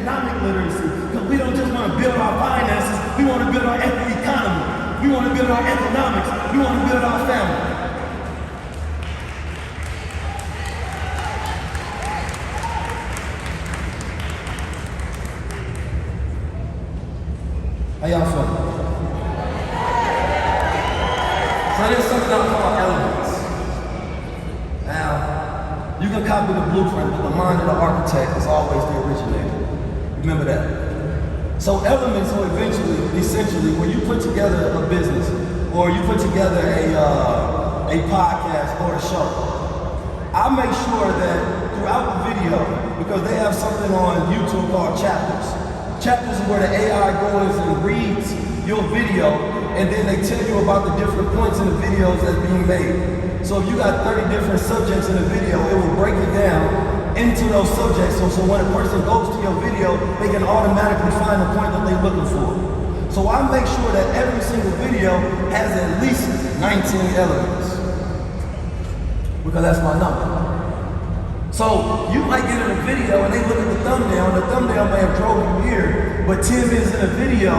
economic literacy, because we don't just want to build our finances, we want to build our economy. We want to build our economics. We want to build our family. How y'all feeling? So there's something I call elements. Now, you can copy the blueprint, but the mind of the architect is always the originator. Remember that. So elements will eventually, essentially, when you put together a business, or you put together a podcast or a show, I make sure that throughout the video, because they have something on YouTube called chapters. Chapters are where the AI goes and reads your video, and then they tell you about the different points in the videos that's being made. So if you got 30 different subjects in the video, it will break it down into those subjects. So when a person goes to your video, they can automatically find the point that they're looking for. So I make sure that every single video has at least 19 elements, because that's my number. So you might get in a video and they look at the thumbnail, and the thumbnail may have drove you here, but 10 minutes in the video,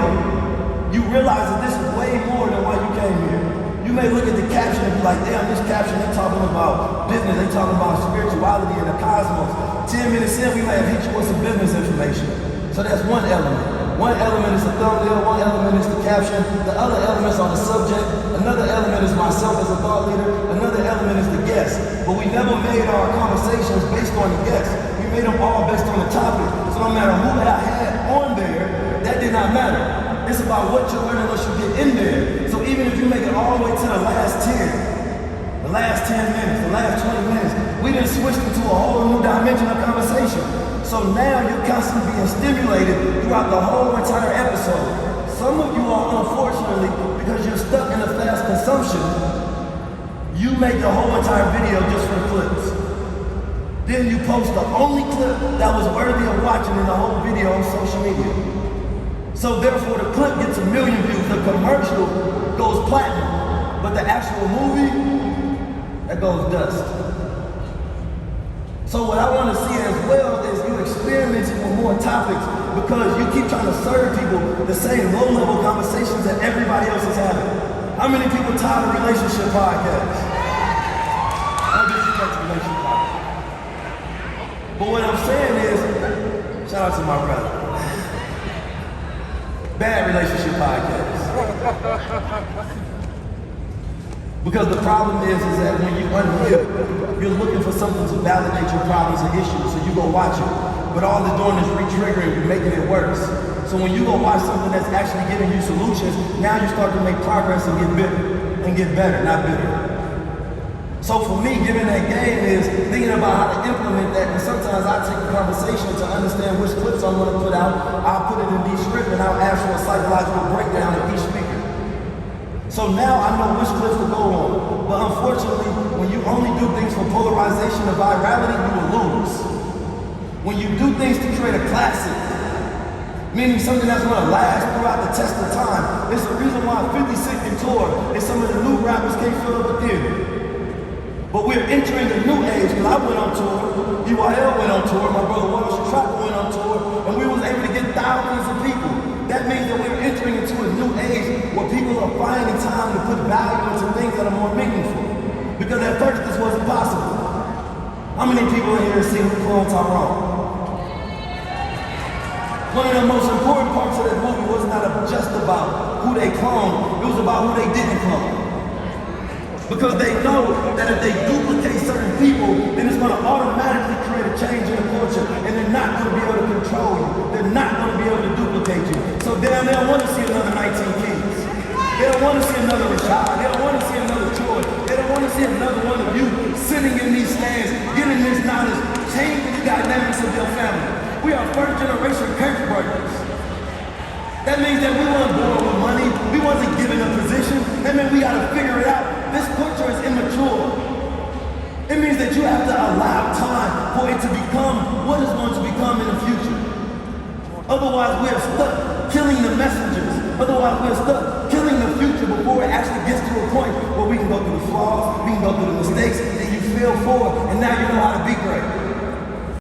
you realize that this is way more than why you came here. You may look at the caption and be like, damn, this caption, they're talking about business, they're talking about spirituality and the cosmos. 10 minutes in, we may have hit you with some business information. So that's one element. One element is the thumbnail, one element is the caption, the other elements are the subject, another element is myself as a thought leader, another element is the guest. But we never made our conversations based on the guest. We made them all based on the topic. So no matter who I had on there, that did not matter. It's about what you learn once you get in there. So even if you make it all the way to the last 10, the last 10 minutes, the last 20 minutes, we done switched into a whole new dimension of conversation. So now you're constantly being stimulated throughout the whole entire episode. Some of you are, unfortunately, because you're stuck in a fast consumption, you make the whole entire video just for clips. Then you post the only clip that was worthy of watching in the whole video on social media. So therefore the clip gets 1 million views, the commercial goes platinum, but the actual movie, that goes dust. So what I want to see as well is you experimenting with more topics, because you keep trying to serve people the same low-level conversations that everybody else is having. How many people tired of relationship podcasts? No disrespect to relationship podcasts. But what I'm saying is, shout out to my brother. Bad relationship podcasts. Because the problem is that when you unhealed, you're looking for something to validate your problems and issues, so you go watch it. But all they're doing is re-triggering you, making it worse. So when you go watch something that's actually giving you solutions, now you start to make progress and get better, not bitter. So for me, giving that game is thinking about how to implement that, and sometimes I take a conversation to understand which clips I'm going to put out. I'll put it in Descript, and I'll ask for a psychological breakdown of each speaker. So now I know which clips to go on. But unfortunately, when you only do things for polarization and virality, you will lose. When you do things to create a classic, meaning something that's going to last throughout the test of time, it's the reason why 50 Cent can tour and some of the new rappers can't fill up a theater. But we're entering a new age, because I went on tour, EYL went on tour, my brother Wallace Trapper went on tour, and we was able to get thousands of people. That means that we're entering into a new age where people are finding time to put value into things that are more meaningful. Because at first this wasn't possible. How many people in here have seen Who Cloned Tyrone? One of the most important parts of that movie was not just about who they cloned, it was about who they didn't clone. Because they know that if they duplicate certain people, then it's going to automatically create a change in the culture, and they're not going to be able to control you. They're not going to be able to duplicate you. So they don't want to see another 19 Kings. They don't want to see another Rashad. They don't want to see another Troy. They don't want to see another one of you sitting in these stands, getting this knowledge, changing the dynamics of your family. We are first generation curse breakers. That means that we weren't born with money. We wasn't given a position. That means we got to figure it out. This culture is immature. It means that you have to allow time for it to become what it's going to become in the future. Otherwise, we are stuck killing the messengers. Otherwise, we are stuck killing the future before it actually gets to a point where we can go through the flaws, we can go through the mistakes, and you fail forward, and now you know how to be great.